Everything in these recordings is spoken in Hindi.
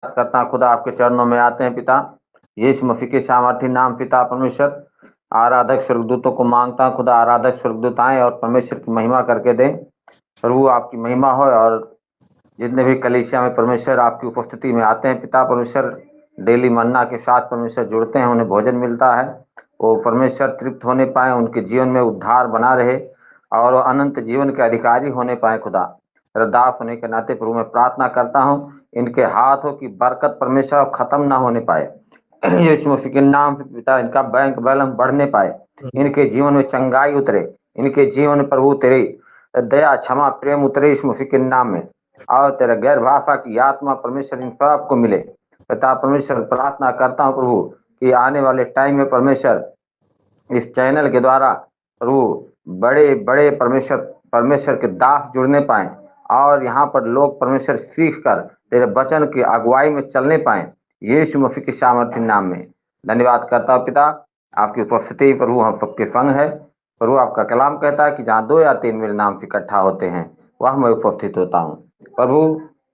करता हूँ खुदा, आपके चरणों में आते हैं पिता। यीशु मसीह के सामर्थी नाम पिता परमेश्वर, आराधक स्वर्गदूतों को मांगता हूँ खुदा, आराधक स्वर्गदूत आए और परमेश्वर की महिमा करके दें। प्रभु आपकी महिमा हो, और जितने भी कलीसिया में परमेश्वर आपकी उपस्थिति में आते हैं पिता परमेश्वर, डेली मन्ना के साथ परमेश्वर जुड़ते हैं, उन्हें भोजन मिलता है, वो परमेश्वर तृप्त होने पाए, उनके जीवन में उद्धार बना रहे और वो अनंत जीवन के अधिकारी होने पाए खुदा। रद्दाफ होने के नाते प्रभु मैं प्रार्थना करता हूँ, इनके हाथों की बरकत परमेश्वर खत्म ना होने पाए। यीशु मसीह के नाम से पिता, इनका बैंक बैलेंस बढ़ने पाए, इनके जीवन में चंगाई उतरे, इनके जीवन में प्रभु तेरी दया क्षमा प्रेम उतरे यीशु मसीह के नाम में। और तेरा गैर भाषा की आत्मा परमेश्वर इन सब को मिले पिता परमेश्वर। प्रार्थना करता हूँ प्रभु कि आने वाले टाइम में परमेश्वर इस चैनल के द्वारा प्रभु बड़े बड़े परमेश्वर परमेश्वर के दास जुड़ने पाए, और यहाँ पर लोग परमेश्वर सीख कर तेरे वचन की अगुवाई में चलने पाए, यीशु मसीह के सामर्थ्य नाम में। धन्यवाद करता हूँ पिता, आपकी उपस्थिति प्रभु हम सबके संग है। प्रभु आपका कलाम कहता है कि जहाँ दो या तीन मेरे नाम से इकट्ठा होते हैं वह मैं उपस्थित होता हूँ प्रभु।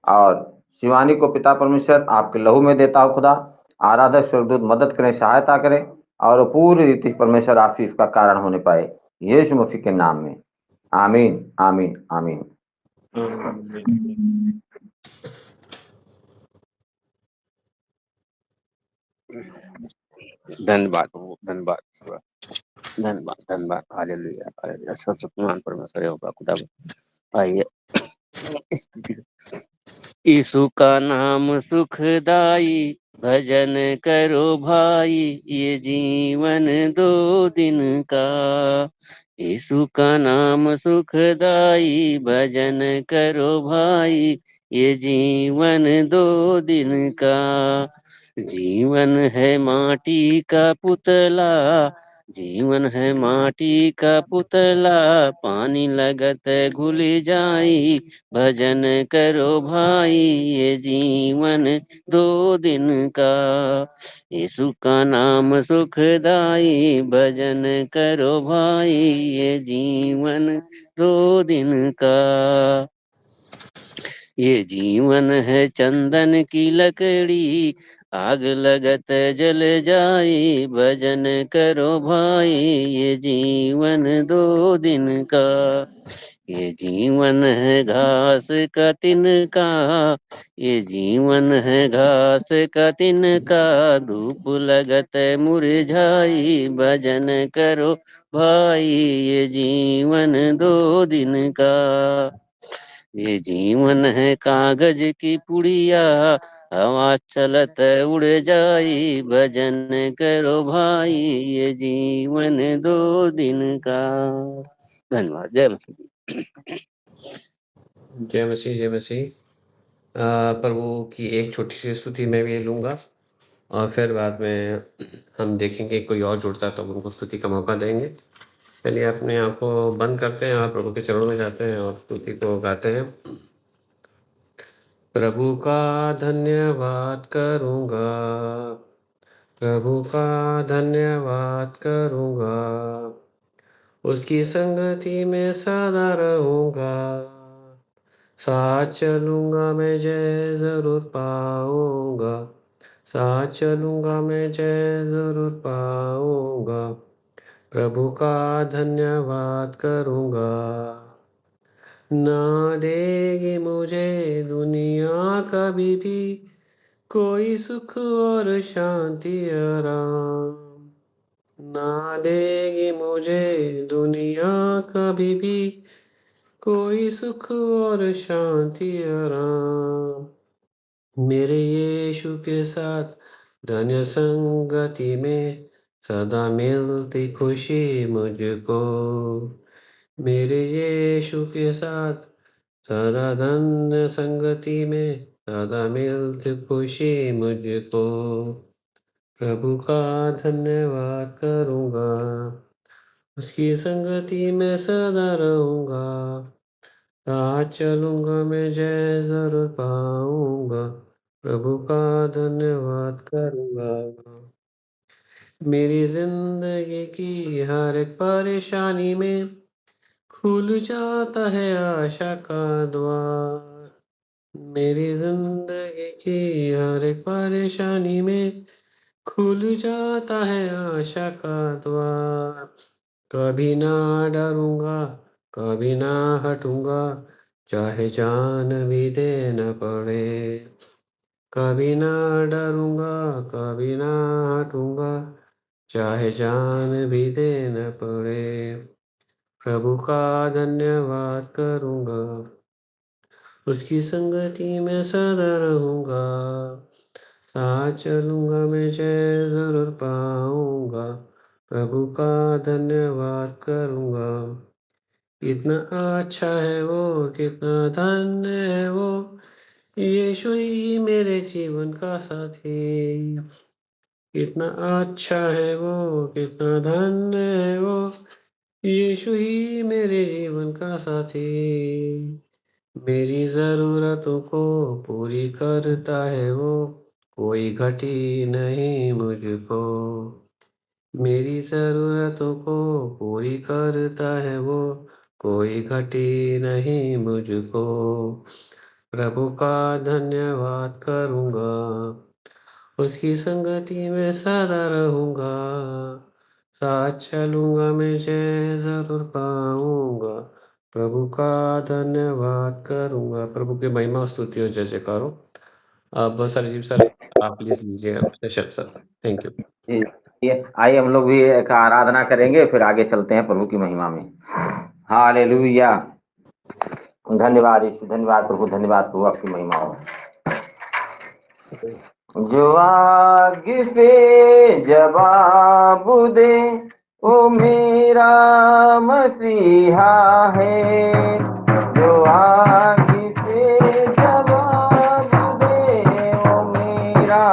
और शिवानी को पिता परमेश्वर आपके लहू में देता हूँ खुदा, आराधक स्वर्गदूत मदद करें, सहायता करें, और वो पूरी रीति परमेश्वर आशीष का कारण होने पाए, यीशु मसीह के नाम में। आमीन आमीन आमीन। धन्यवाद प्रभु, धन्यवाद धन्यवाद धन्यवाद। Hallelujah hallelujah. सब शक्तिमान परमेश्वर होगा खुदा। आइए यीशु का नाम सुखदाई, भजन करो भाई, ये जीवन दो दिन का। यीशु का नाम सुखदाई, भजन करो भाई, ये जीवन दो दिन का। जीवन है माटी का पुतला, जीवन है माटी का पुतला, पानी लगत घुल जाई, भजन करो भाई, ये जीवन दो दिन का। यीशु का नाम सुखदाई, भजन करो भाई, ये जीवन दो दिन का। ये जीवन है चंदन की लकड़ी, आग लगत जल जाई, भजन करो भाई, ये जीवन दो दिन का। ये जीवन है घास का तिनका, ये जीवन है घास का तिनका, धूप लगत मुरझाई, भजन करो भाई, ये जीवन दो दिन का। ये जीवन है कागज की पुड़िया, हवा चलत उड़ जाई, भजन करो भाई, ये जीवन दो दिन का। धन्यवाद। जय मसीह। जय मसीह जय मसीह। प्रभु की एक छोटी सी स्तुति मैं भी लूँगा, और फिर बाद में हम देखेंगे कोई और जुड़ता तो उनको स्तुति का मौका देंगे। चलिए अपने आप को बंद करते हैं और प्रभु के चरणों में जाते हैं और स्तुति को गाते हैं। प्रभु का धन्यवाद करूँगा, प्रभु का धन्यवाद करूँगा, उसकी संगति में सदा रहूँगा, साथ चलूँगा मैं जय ज़रूर पाऊँगा, साथ चलूँगा मैं जय ज़रूर पाऊँगा, प्रभु का धन्यवाद करूँगा। ना देगी मुझे दुनिया कभी भी कोई सुख और शांति आराम, ना देगी मुझे दुनिया कभी भी कोई सुख और शांति आराम। मेरे यीशु के साथ धन्य संगति में सदा मिलती खुशी मुझको, मेरे यीशु के साथ सदा धन्य संगति में सदा मिलती खुशी मुझको, प्रभु का धन्यवाद करूँगा, उसकी संगति में सदा रहूँगा, साथ चलूँगा मैं जय ज़रूर पाऊँगा, प्रभु का धन्यवाद करूँगा। मेरी जिंदगी की हर एक परेशानी में खुल जाता है आशा का द्वार, मेरी जिंदगी की हर एक परेशानी में खुल जाता है आशा का द्वार। कभी ना डरूंगा, कभी ना हटूंगा, चाहे जान भी देना पड़े। कभी ना डरूंगा, कभी ना हटूंगा, चाहे जान भी देना पड़े। प्रभु का धन्यवाद करूंगा, उसकी संगति में सदा रहूंगा। साथ चलूंगा मैं, जय जरूर पाऊंगा, प्रभु का धन्यवाद करूंगा। कितना अच्छा है वो, कितना धन्य है वो, यीशु ही मेरे जीवन का साथी। कितना अच्छा है वो, कितना धन्य है वो, यीशु ही मेरे जीवन का साथी। मेरी ज़रूरतों को पूरी करता है वो, कोई घटी नहीं मुझको। मेरी ज़रूरतों को पूरी करता है वो, कोई घटी नहीं मुझको। प्रभु का धन्यवाद करूँगा, उसकी संगति में सदा रहूँगा। साथ चलूँगा मैं, जय ज़रूर पाऊँगा, प्रभु का धन्यवाद करूँगा। प्रभु की महिमा, स्तुति और जय जयकार हो। अब सरजीव सर, आप प्लीज़ लीजिए अब सेशन सर। Thank you. जी, ये आइए हम लोग भी एक आराधना करेंगे, फिर आगे चलते हैं प्रभु की महिमा में। हालेलुया। धन्यवाद यीशु, धन्यवाद प्रभु, धन्यवाद प्रभु, आपकी महिमा हो। जो आग पे जवाब दे वो मेरा मसीहा है। जो आग पे जवाब दे वो मेरा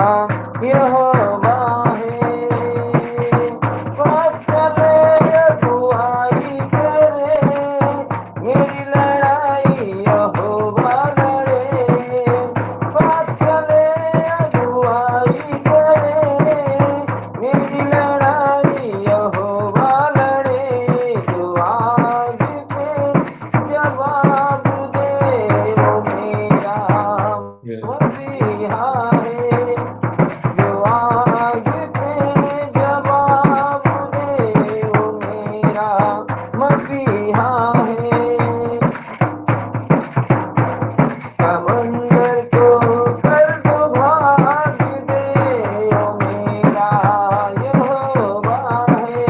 यहोवा है। पास चले अगुवाई करे, मेरी लड़ाई यहोवा लड़े। पास चले अगुवाई करे, मेरी लड़ाई यहोवा लड़े। जो आग पे जवाब दे वो मेरा मसीहा है। जो आग पे जवाब दे वो मेरा मसीहा है। समंदर को कर दो भाग दे वो मेरा यहोवा है।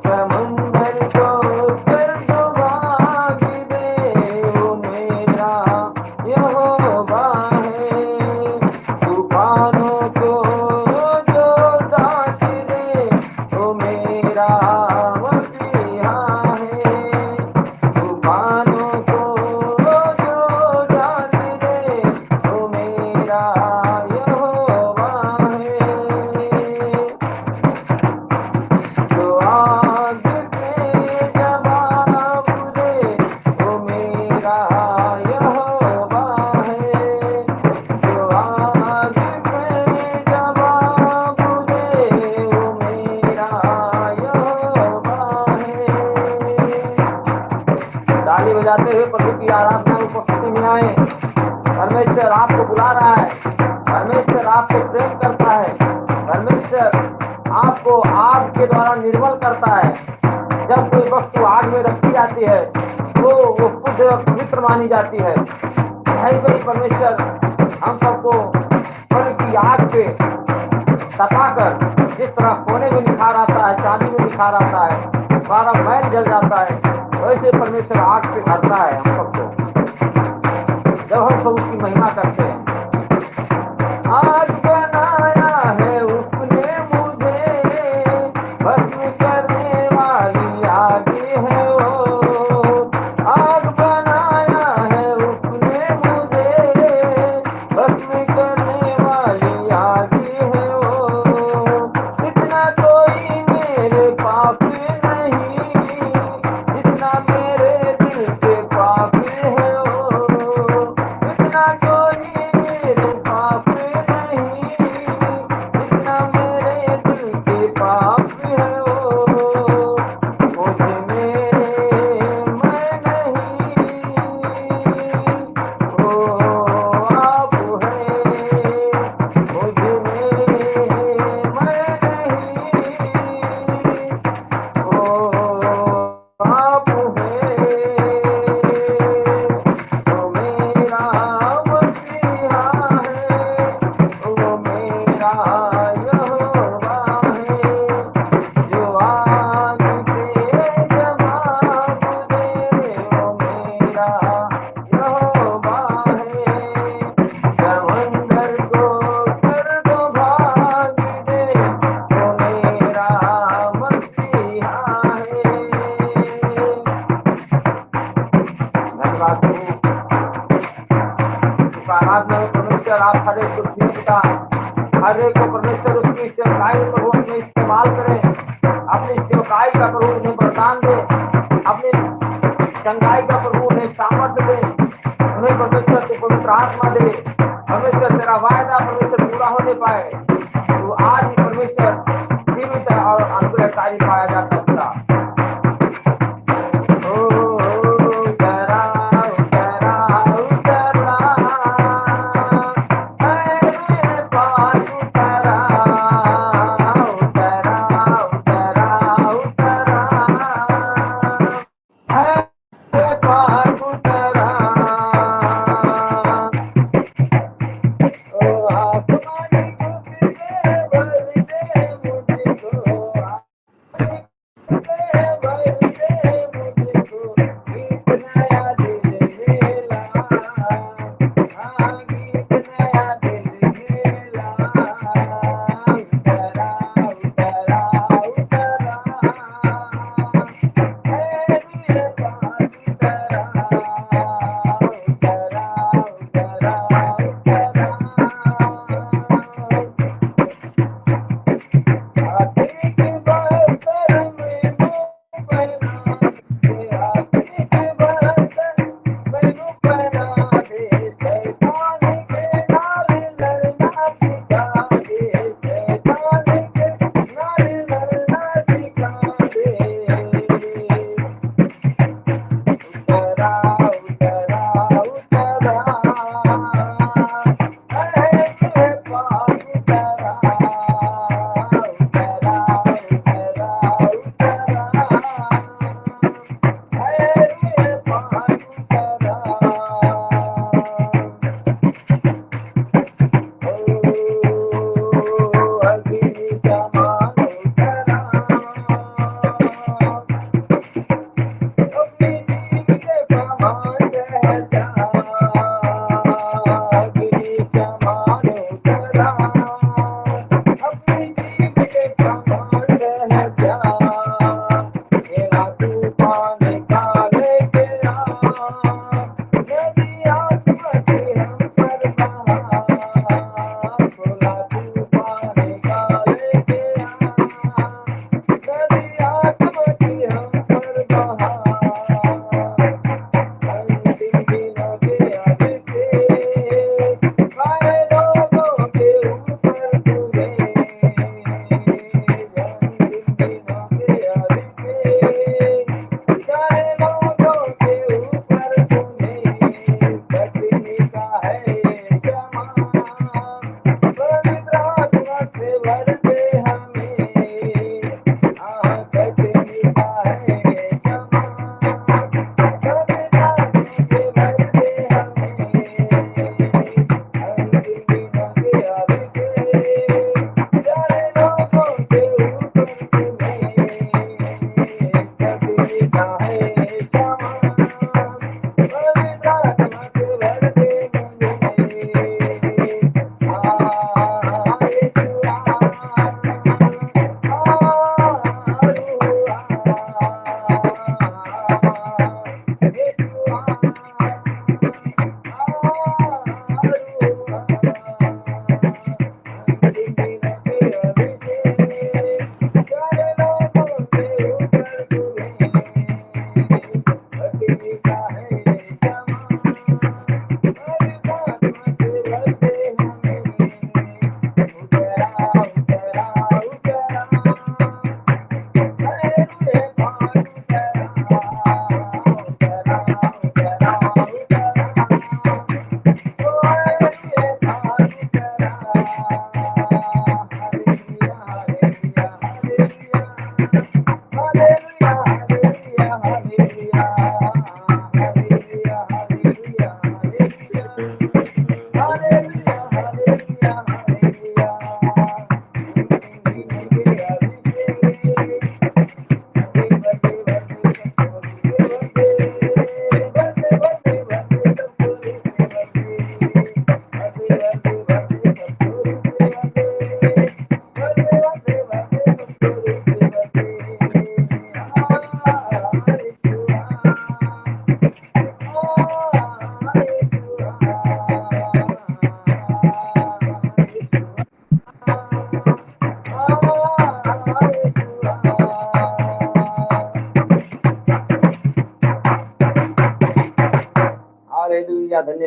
समंदर को कर दो भाग दे वो मेरा यहोवा है। तूफानों को जो डांट दे वो मेरा मसीहा है। तूफानों को जो डांट दे वो मेरा यहोवा है। जो आग पे जवाब दे वो मेरा यहोवा है। जो आग पे जवाब दे वो मेरा यहोवा है। ताली बजाते हुए प्रभु की आराधना में उपस्थिति में आए। परमेश्वर आपको बुला रहा है, परमेश्वर आपको प्रेम करता है, परमेश्वर आपको आग के द्वारा निर्मल करता है। जब कोई वस्तु आग में रखी जाती है तो वो शुद्ध और पवित्र मानी जाती है। वही परमेश्वर हम सबको स्वर्ग की आग पे तपाकर, जिस तरह सोने में निखार आता है, चांदी में निखार आता है, सारा मैल जल जाता है, वैसे परमेश्वर आग पे भरता है हम सबको जब हम सब उसकी महिमा करते हैं। आग बनाया है उसने मुझे, भस्म करने वाली आग है वो। आग बनाया है उसने मुझे, भस्म करने वाली आग है वो। इतना कोई मेरे पाप नहीं, इतना मेरे दिल के पाप हैं पिता, हर एक को परमेश्वर उसकी सेवकाई में प्रभु अपने इस्तेमाल करें, अपनी सेवकाई का प्रभु उन्हें वरदान दे, अपनी चंगाई का प्रभु उन्हें सामर्थ्य दे, उन्हें परमेश्वर से पवित्र आत्मा दे, परमेश्वर तेरा वायदा परमेश्वर पूरा होने पाए। तो आज ही परमेश्वर जीवित है और अनुग्रहकारी पाया जा सकता।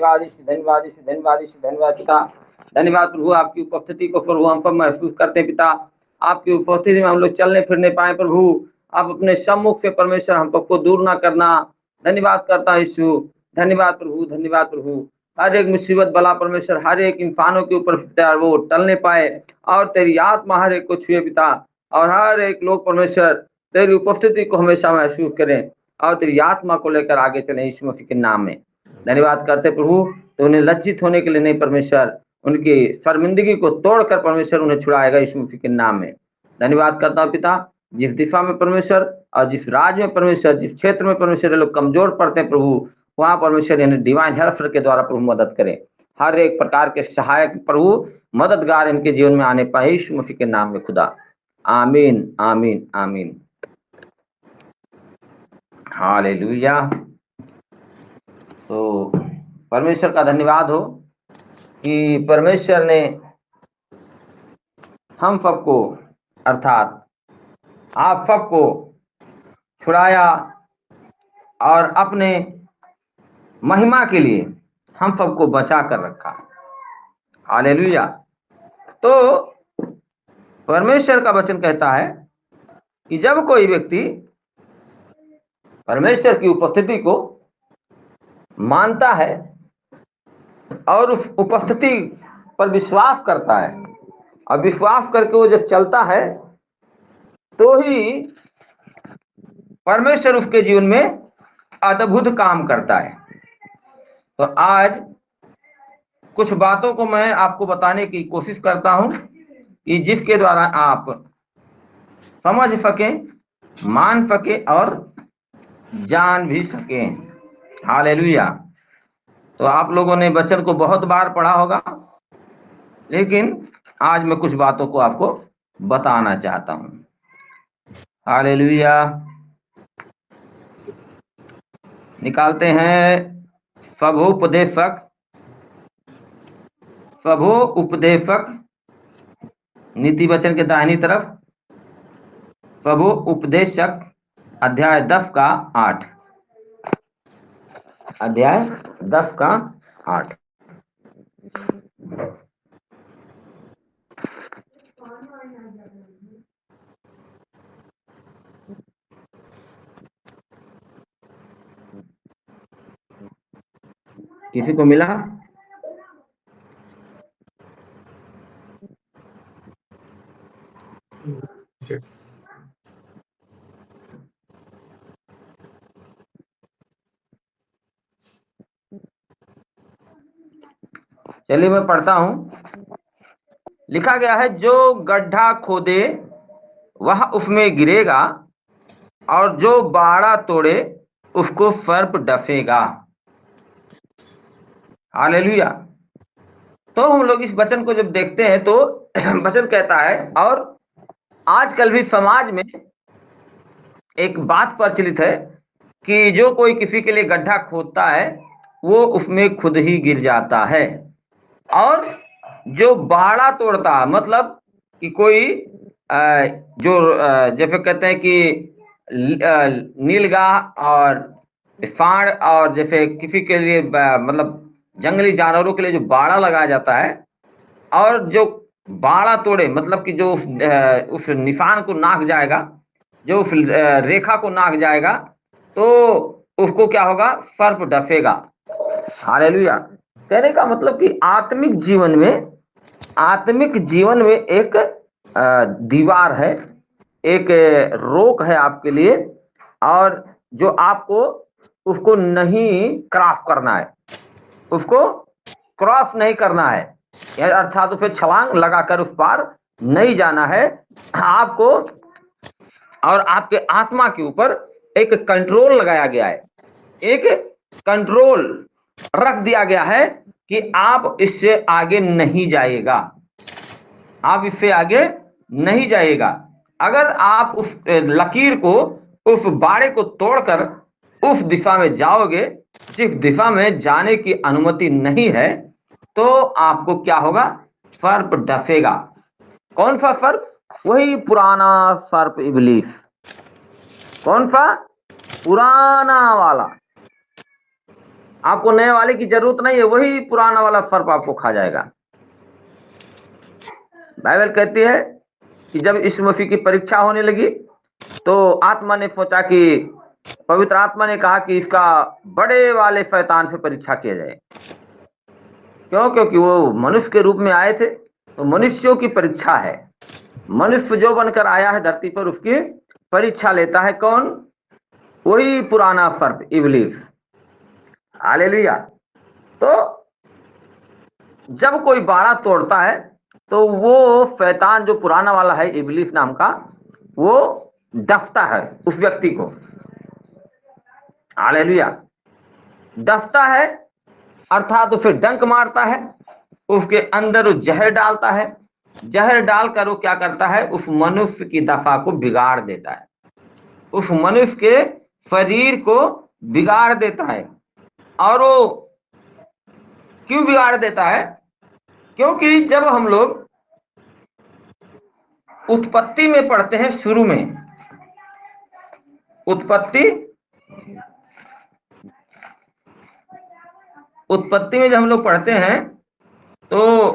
धन्यवाद ईश, धन्यवाद ईश, धन्यवाद ईश, धन्यवाद पिता। धन्यवाद प्रभु, आपकी उपस्थिति को प्रभु हम पर महसूस करते हैं पिता। आपकी उपस्थिति में हम लोग चलने फिरने पाए प्रभु। आप अपने सम्मुख से परमेश्वर हम सबको दूर ना करना। धन्यवाद करता हूं यीशु, धन्यवाद प्रभु, धन्यवाद प्रभु। हर एक मुसीबत बला परमेश्वर हर एक इंसानों के ऊपर पिता वो टलने पाए और तेरी आत्मा हर एक को छुए पिता, और हर एक लोग परमेश्वर तेरी उपस्थिति को हमेशा महसूस करें और तेरी आत्मा को लेकर आगे चले यीशु मसीह के नाम में। धन्यवाद करते प्रभु, तो उन्हें लज्जित होने के लिए नहीं परमेश्वर, उनकी शर्मिंदगी को तोड़कर परमेश्वर उन्हें छुड़ाएगा यीशु मसीह के नाम में। धन्यवाद करता हूँ पिता, जिस दिशा में परमेश्वर और जिस राज्य में परमेश्वर, जिस क्षेत्र में परमेश्वर लोग कमजोर पड़ते हैं प्रभु, वहां परमेश्वर इन्हें डिवाइन हेल्पर के द्वारा प्रभु मदद करें। हर एक प्रकार के सहायक प्रभु मददगार इनके जीवन में आने पाए यीशु मसीह के नाम में खुदा। आमीन आमीन आमीन। हालेलुया। तो परमेश्वर का धन्यवाद हो कि परमेश्वर ने हम सबको अर्थात आप सबको छुड़ाया और अपने महिमा के लिए हम सबको बचा कर रखा। हालेलुया। तो परमेश्वर का वचन कहता है कि जब कोई व्यक्ति परमेश्वर की उपस्थिति को मानता है और उस उपस्थिति पर विश्वास करता है और विश्वास करके वो जब चलता है तो ही परमेश्वर उसके जीवन में अद्भुत काम करता है। तो आज कुछ बातों को मैं आपको बताने की कोशिश करता हूं कि जिसके द्वारा आप समझ सकें, मान सकें और जान भी सकें। हालेलुया। तो आप लोगों ने वचन को बहुत बार पढ़ा होगा, लेकिन आज मैं कुछ बातों को आपको बताना चाहता हूं। हालेलुया। निकालते हैं स्वभोपदेशक नीति वचन के दाहिनी तरफ, स्वभोपदेशक अध्याय 10 का 8। अध्याय 10 का 8। किसी को मिला? चलिए मैं पढ़ता हूं। लिखा गया है, जो गड्ढा खोदे वह उसमें गिरेगा और जो बाड़ा तोड़े उसको सर्प डसेगा। हालेलुया। तो हम लोग इस वचन को जब देखते हैं तो वचन कहता है, और आजकल भी समाज में एक बात प्रचलित है कि जो कोई किसी के लिए गड्ढा खोदता है वो उसमें खुद ही गिर जाता है, और जो बाड़ा तोड़ता मतलब कि कोई जो जैसे कहते हैं कि नीलगाह और सांड और जैसे किसी के लिए मतलब जंगली जानवरों के लिए जो बाड़ा लगाया जाता है, और जो बाड़ा तोड़े मतलब कि जो उस निशान को नाक जाएगा, जो उस रेखा को नाक जाएगा, तो उसको क्या होगा? सर्प डसेगा। हालेलुया। कहने का मतलब कि आत्मिक जीवन में एक दीवार है, एक रोक है आपके लिए, और जो आपको उसको नहीं क्रॉस करना है, उसको क्रॉस नहीं करना है, अर्थात उसे छलांग लगाकर उस पार नहीं जाना है। आपको और आपके आत्मा के ऊपर एक कंट्रोल लगाया गया है, एक कंट्रोल रख दिया गया है कि आप इससे आगे नहीं जाएगा, आप इससे आगे नहीं जाएगा। अगर आप उस लकीर को, उस बाड़े को तोड़कर उस दिशा में जाओगे जिस दिशा में जाने की अनुमति नहीं है, तो आपको क्या होगा? सर्प डसेगा। कौन सा सर्प? वही पुराना सर्प इब्लीस। कौन सा? पुराना वाला। आपको नए वाले की जरूरत नहीं है, वही पुराना वाला सर्प आपको खा जाएगा। बाइबल कहती है कि जब यीशु मसीह की परीक्षा होने लगी तो आत्मा ने सोचा कि पवित्र आत्मा ने कहा कि इसका बड़े वाले शैतान से परीक्षा किया जाए। क्यों? क्योंकि वो मनुष्य के रूप में आए थे, तो मनुष्यों की परीक्षा है। मनुष्य जो बनकर आया है धरती पर, उसकी परीक्षा लेता है कौन? वही पुराना सर्प, इब्लीस। हालेलुया। तो जब कोई बाड़ा तोड़ता है तो वो शैतान जो पुराना वाला है, इब्लीस नाम का, वो डसता है उस व्यक्ति को। हालेलुया। डसता है अर्थात उसे डंक मारता है, उसके अंदर जहर डालता है। जहर डालकर वो क्या करता है? उस मनुष्य की दशा को बिगाड़ देता है, उस मनुष्य के शरीर को बिगाड़ देता है। और वो क्यों बिगाड़ देता है? क्योंकि जब हम लोग उत्पत्ति में पढ़ते हैं, शुरू में उत्पत्ति में जब हम लोग पढ़ते हैं तो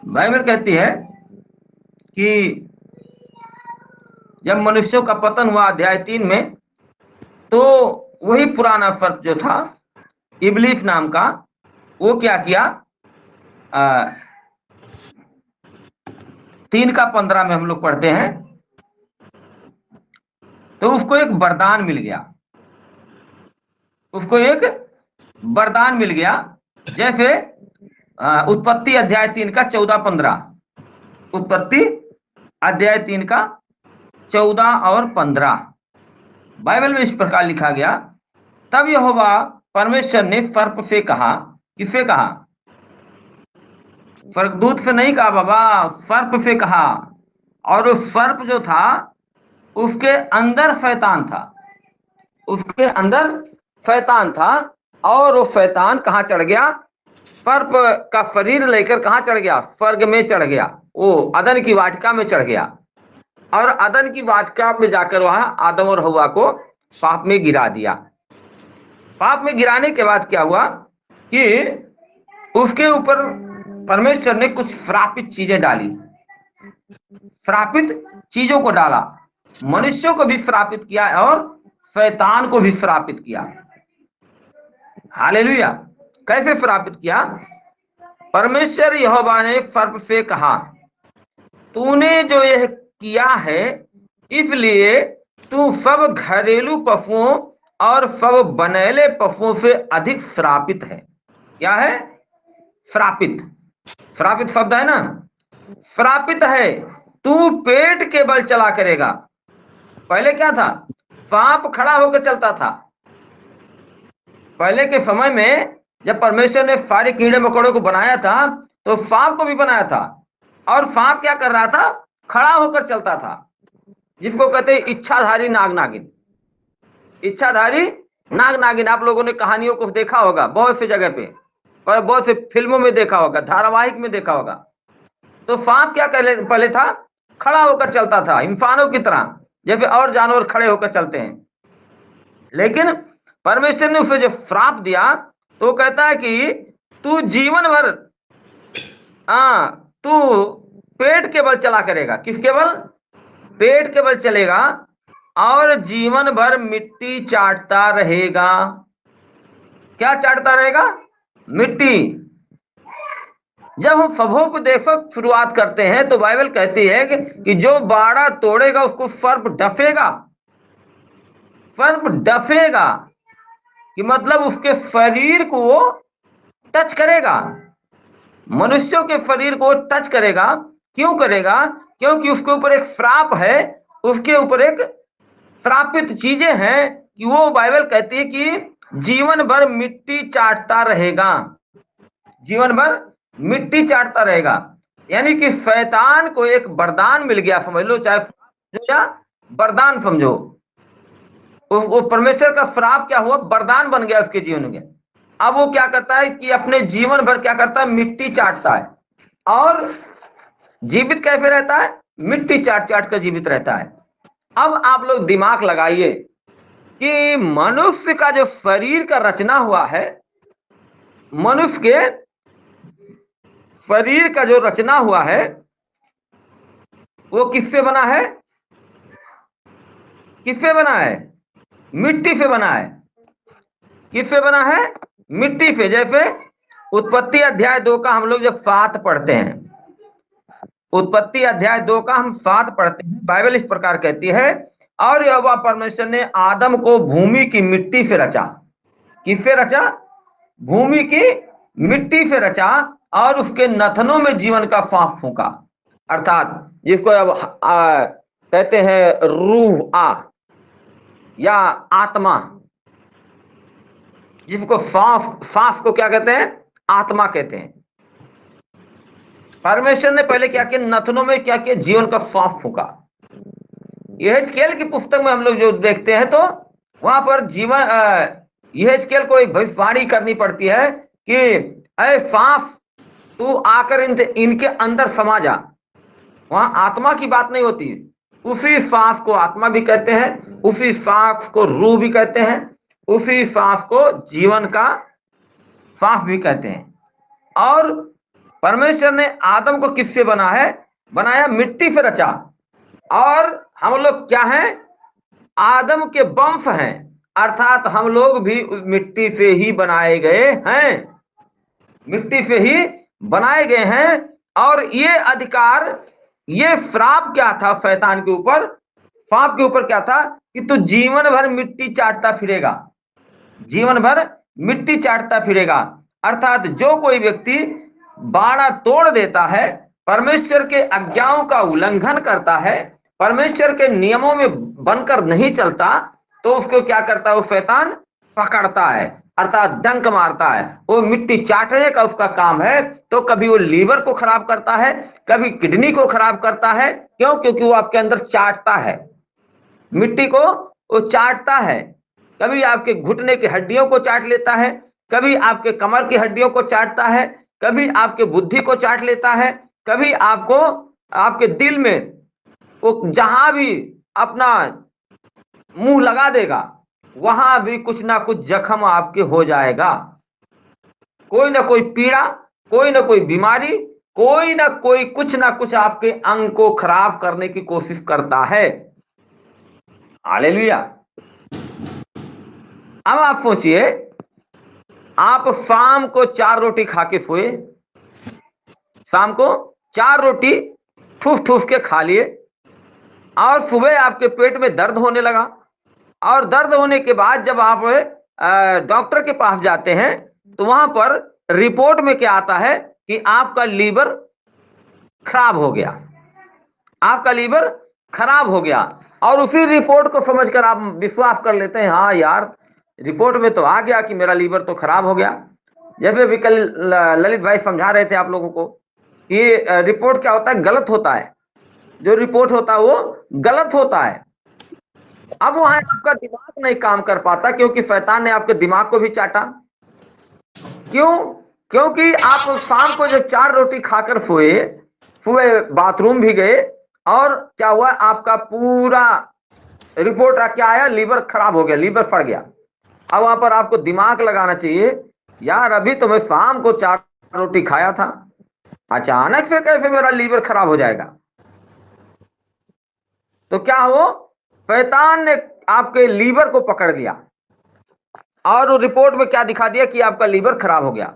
बाइबल कहती है कि जब मनुष्यों का पतन हुआ अध्याय 3 में, तो वही पुराना सर्प जो था इब्लीस नाम का, वो क्या किया? 3:15 में हम लोग पढ़ते हैं, तो उसको एक वरदान मिल गया। उसको एक वरदान मिल गया। जैसे उत्पत्ति अध्याय 3 का 14-15, उत्पत्ति अध्याय 3 का 14 और 15 बाइबल में इस प्रकार लिखा गया, तब यहोवा परमेश्वर ने सर्प से कहा। किससे कहा? स्वर्गदूत से नहीं कहा बाबा, सर्प से कहा। और उस सर्प जो था उसके अंदर शैतान था, उसके अंदर शैतान था। और वो शैतान कहाँ चढ़ गया? सर्प का शरीर लेकर कहाँ चढ़ गया? स्वर्ग में चढ़ गया, वो अदन की वाटिका में चढ़ गया। और अदन की वाटिका में जाकर वहां आदम और हव्वा को पाप में गिरा दिया। पाप में गिराने के बाद क्या हुआ कि उसके ऊपर परमेश्वर ने कुछ श्रापित चीजें डाली, श्रापित चीजों को डाला। मनुष्यों को भी श्रापित किया और शैतान को भी श्रापित किया। हालेलुया। कैसे श्रापित किया? परमेश्वर यहोवा ने सर्प से कहा, तूने जो यह किया है इसलिए तू सब घरेलू पशुओं और सब बनेले पशुओं से अधिक श्रापित है। क्या है? श्रापित। श्रापित शब्द है ना, श्रापित है। तू पेट के बल चला करेगा। पहले क्या था? सांप खड़ा होकर चलता था। पहले के समय में जब परमेश्वर ने सारे कीड़े मकोड़ों को बनाया था तो सांप को भी बनाया था। और सांप क्या कर रहा था? खड़ा होकर चलता था, जिसको कहते हैं इच्छाधारी नाग नागिन। इच्छाधारी नाग नागिन आप लोगों ने कहानियों को देखा होगा बहुत सी जगह पे, और बहुत से फिल्मों में देखा होगा, धारावाहिक में देखा होगा। तो सांप क्या पहले था? खड़ा होकर चलता था, इंसानों की तरह, जैसे और जानवर खड़े होकर चलते हैं। लेकिन परमेश्वर ने उसे जो श्राप दिया तो कहता है कि तू जीवन भर तू पेट के बल चला करेगा। किसके बल? पेट के बल चलेगा और जीवन भर मिट्टी चाटता रहेगा। क्या चाटता रहेगा? मिट्टी। जब हम सबों को देखो शुरुआत करते हैं तो बाइबल कहती है कि जो बाड़ा तोड़ेगा उसको सर्प डसेगा। सर्प डसेगा कि मतलब उसके शरीर को वो टच करेगा, मनुष्यों के शरीर को टच करेगा। क्यों करेगा? क्योंकि उसके ऊपर एक श्राप है, उसके ऊपर एक श्रापित चीजें हैं कि वो बाइबल कहती है कि जीवन भर मिट्टी चाटता रहेगा, जीवन भर मिट्टी चाटता रहेगा। यानी कि शैतान को एक वरदान मिल गया, समझ लो, चाहे वरदान समझो। वो परमेश्वर का श्राप क्या हुआ? वरदान बन गया उसके जीवन में। अब वो क्या करता है कि अपने जीवन भर क्या करता है? मिट्टी चाटता है। और जीवित कैसे रहता है? मिट्टी चाट चाट कर जीवित रहता है। अब आप लोग दिमाग लगाइए कि मनुष्य का जो शरीर का रचना हुआ है, मनुष्य के शरीर का जो रचना हुआ है वो किससे बना है? किससे बना है? मिट्टी से बना है। किससे बना है? मिट्टी से। जैसे उत्पत्ति अध्याय 2 का हम लोग जब 7 पढ़ते हैं, उत्पत्ति अध्याय 2 का हम 7 पढ़ते हैं, बाइबल इस प्रकार कहती है, और यहोवा परमेश्वर ने आदम को भूमि की मिट्टी से रचा। किससे रचा? भूमि की मिट्टी से रचा, और उसके नथनों में जीवन का सांस फूंका, अर्थात जिसको अब कहते हैं रूह आ या आत्मा, जिसको सांस को क्या कहते हैं? आत्मा कहते हैं। परमेश्वर ने पहले क्या किया? नथनों में क्या किया? जीवन का सांस फूंका। यहेजकेल की पुस्तक में हम लोग जो देखते हैं तो वहां पर जीवन यहेजकेल को एक भविष्यवाणी करनी पड़ती है कि अरे सांस तू आकर इनके अंदर समा जा। वहां आत्मा की बात नहीं होती है। उसी सांस को आत्मा भी कहते हैं, उसी सांस को रूह भी कहते हैं, उसी सांस को जीवन का सांस भी कहते हैं। और परमेश्वर ने आदम को किससे बना है? बनाया मिट्टी से रचा। और हम लोग क्या हैं? आदम के वंश हैं, अर्थात हम लोग भी मिट्टी से ही बनाए गए हैं, मिट्टी से ही बनाए गए हैं। और ये अधिकार, ये श्राप क्या था शैतान के ऊपर? सांप के ऊपर क्या था? कि तू जीवन भर मिट्टी चाटता फिरेगा, जीवन भर मिट्टी चाटता फिरेगा। अर्थात जो कोई व्यक्ति बाड़ा तोड़ देता है, परमेश्वर के आज्ञाओं का उल्लंघन करता है, परमेश्वर के नियमों में बनकर नहीं चलता, तो उसको क्या करता है? वो शैतान पकड़ता है, अर्थात डंक मारता है। वो मिट्टी चाटने का उसका काम है। तो कभी वो लीवर को खराब करता है, कभी किडनी को खराब करता है। क्यों? क्योंकि वो आपके अंदर चाटता है, मिट्टी को वो चाटता है। कभी आपके घुटने की हड्डियों को चाट लेता है, कभी आपके कमर की हड्डियों को चाटता है, कभी आपके बुद्धि को चाट लेता है, कभी आपको आपके दिल में वो जहां भी अपना मुंह लगा देगा वहां भी कुछ ना कुछ जख्म आपके हो जाएगा। कोई ना कोई पीड़ा, कोई ना कोई बीमारी, कोई ना कोई कुछ ना कुछ आपके अंग को खराब करने की कोशिश करता है। हालेलुया। अब आप सोचिए, आप शाम को 4 रोटी खा के सोए, शाम को 4 रोटी ठूस ठूस के खा लिए, और सुबह आपके पेट में दर्द होने लगा, और दर्द होने के बाद जब आप डॉक्टर के पास जाते हैं तो वहां पर रिपोर्ट में क्या आता है? कि आपका लीवर खराब हो गया, आपका लीवर खराब हो गया। और उसी रिपोर्ट को समझकर आप विश्वास कर लेते हैं, हाँ यार रिपोर्ट में तो आ गया कि मेरा लीवर तो खराब हो गया। जैसे भी कल ललित भाई समझा रहे थे आप लोगों को कि रिपोर्ट क्या होता है? गलत होता है। जो रिपोर्ट होता है वो गलत होता है। अब वहां आपका दिमाग नहीं काम कर पाता, क्योंकि शैतान ने आपके दिमाग को भी चाटा। क्यों? क्योंकि आप शाम को जब 4 रोटी खाकर सोए, सुबह बाथरूम भी गए, और क्या हुआ? आपका पूरा रिपोर्ट क्या आया? लीवर खराब हो गया, लीवर फट गया। अब वहां पर आपको दिमाग लगाना चाहिए, यार अभी तो मैं शाम को 4 रोटी खाया था, अचानक से कैसे मेरा लीवर खराब हो जाएगा? तो क्या हो? शैतान ने आपके लीवर को पकड़ लिया, और रिपोर्ट में क्या दिखा दिया? कि आपका लीवर खराब हो गया।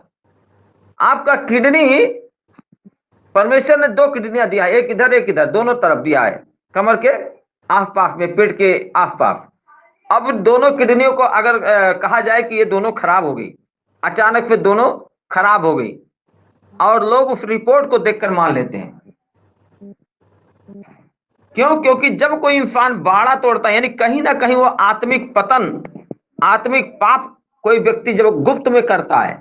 आपका किडनी, परमेश्वर ने 2 किडनियां दिया, एक इधर एक इधर, दोनों तरफ दिया है, कमर के आसपास में, पेट के आसपास। अब दोनों किडनियों को अगर कहा जाए कि ये दोनों खराब हो गई, अचानक से दोनों खराब हो गई, और लोग उस रिपोर्ट को देखकर मान लेते हैं। क्यों? क्योंकि जब कोई इंसान बाड़ा तोड़ता है, यानी कहीं ना कहीं वो आत्मिक पतन, आत्मिक पाप कोई व्यक्ति जब गुप्त में करता है,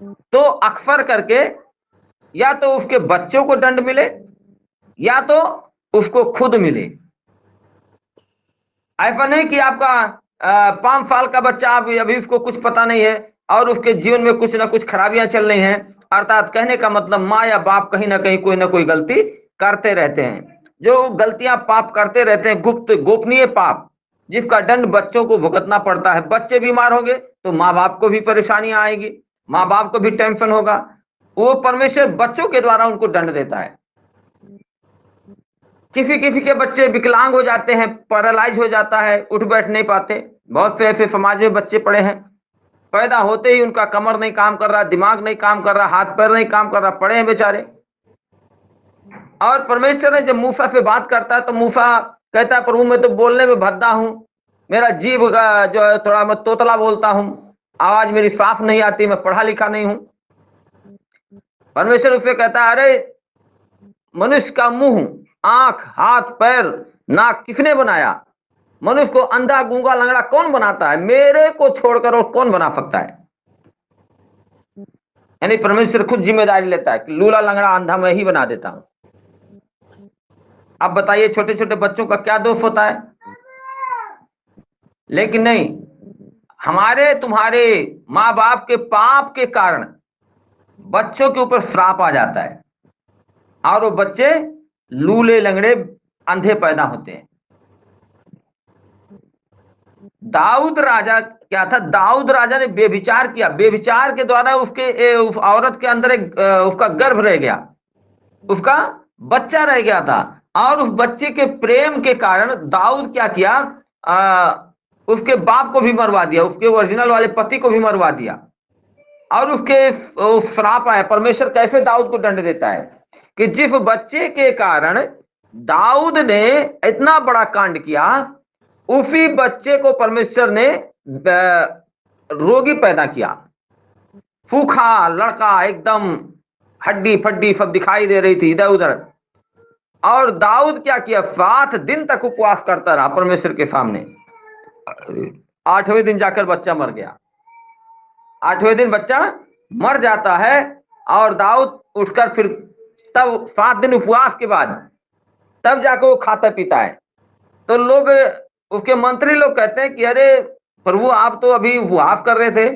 तो अक्सर करके या तो उसके बच्चों को दंड मिले, या तो उसको खुद मिले। ऐसा नहीं कि आपका 5 साल का बच्चा, अभी उसको कुछ पता नहीं है और उसके जीवन में कुछ ना कुछ खराबियां चल रही हैं, अर्थात कहने का मतलब माँ या बाप कहीं ना कहीं कोई ना कोई गलती करते रहते हैं, जो गलतियां पाप करते रहते हैं, गुप्त गोपनीय पाप, जिसका दंड बच्चों को भुगतना पड़ता है। बच्चे बीमार होंगे तो माँ बाप को भी परेशानियां आएगी, माँ बाप को भी टेंशन होगा। वो परमेश्वर बच्चों के द्वारा उनको दंड देता है। किसी किसी के बच्चे विकलांग हो जाते हैं, पैरालाइज हो जाता है, उठ बैठ नहीं पाते। बहुत से ऐसे समाज में बच्चे पड़े हैं, पैदा होते ही उनका कमर नहीं काम कर रहा, दिमाग नहीं काम कर रहा, हाथ पैर नहीं काम कर रहा, पड़े हैं बेचारे। और परमेश्वर ने जब मूसा से बात करता है तो मूसा कहता है, प्रभु मैं तो बोलने में भद्दा हूं, मेरा जीभ का जो है थोड़ा मैं तोतला बोलता हूं, आवाज मेरी साफ नहीं आती, मैं पढ़ा लिखा नहीं हूं। परमेश्वर उससे कहता है, अरे मनुष्य का मुंह, आंख, हाथ, पैर, नाक किसने बनाया? मनुष्य को अंधा, गूंगा, लंगड़ा कौन बनाता है? मेरे को छोड़कर और कौन बना सकता है? यानी परमेश्वर खुद जिम्मेदारी लेता है कि लूला, लंगड़ा, अंधा मैं ही बना देता हूं। अब बताइए छोटे छोटे बच्चों का क्या दोष होता है? लेकिन नहीं, हमारे तुम्हारे माँ बाप के पाप के कारण बच्चों के ऊपर श्राप आ जाता है और वो बच्चे लूले, लंगड़े, अंधे पैदा होते हैं। दाऊद राजा क्या था? दाऊद राजा ने बेविचार किया, बेविचार के द्वारा उस औरत के अंदर एक उसका गर्भ रह गया, उसका बच्चा रह गया था। और उस बच्चे के प्रेम के कारण दाऊद क्या किया, उसके बाप को भी मरवा दिया, उसके ओरिजिनल वाले पति को भी मरवा दिया। और उसके श्राप आया। परमेश्वर कैसे दाऊद को दंड देता है कि जिस बच्चे के कारण दाऊद ने इतना बड़ा कांड किया, उसी बच्चे को परमेश्वर ने रोगी पैदा किया, सूखा लड़का, एकदम हड्डी फड्डी सब दिखाई दे रही थी इधर उधर। और दाऊद क्या किया, 7 दिन तक उपवास करता रहा परमेश्वर के सामने। 8वें दिन जाकर बच्चा मर गया। 8वें दिन बच्चा मर जाता है और दाऊद उठकर फिर तब 7 दिन उपवास के बाद तब जाकर वो खाता पीता है। तो लोग, उसके मंत्री लोग कहते हैं कि अरे प्रभु, आप तो अभी उपवास कर रहे थे,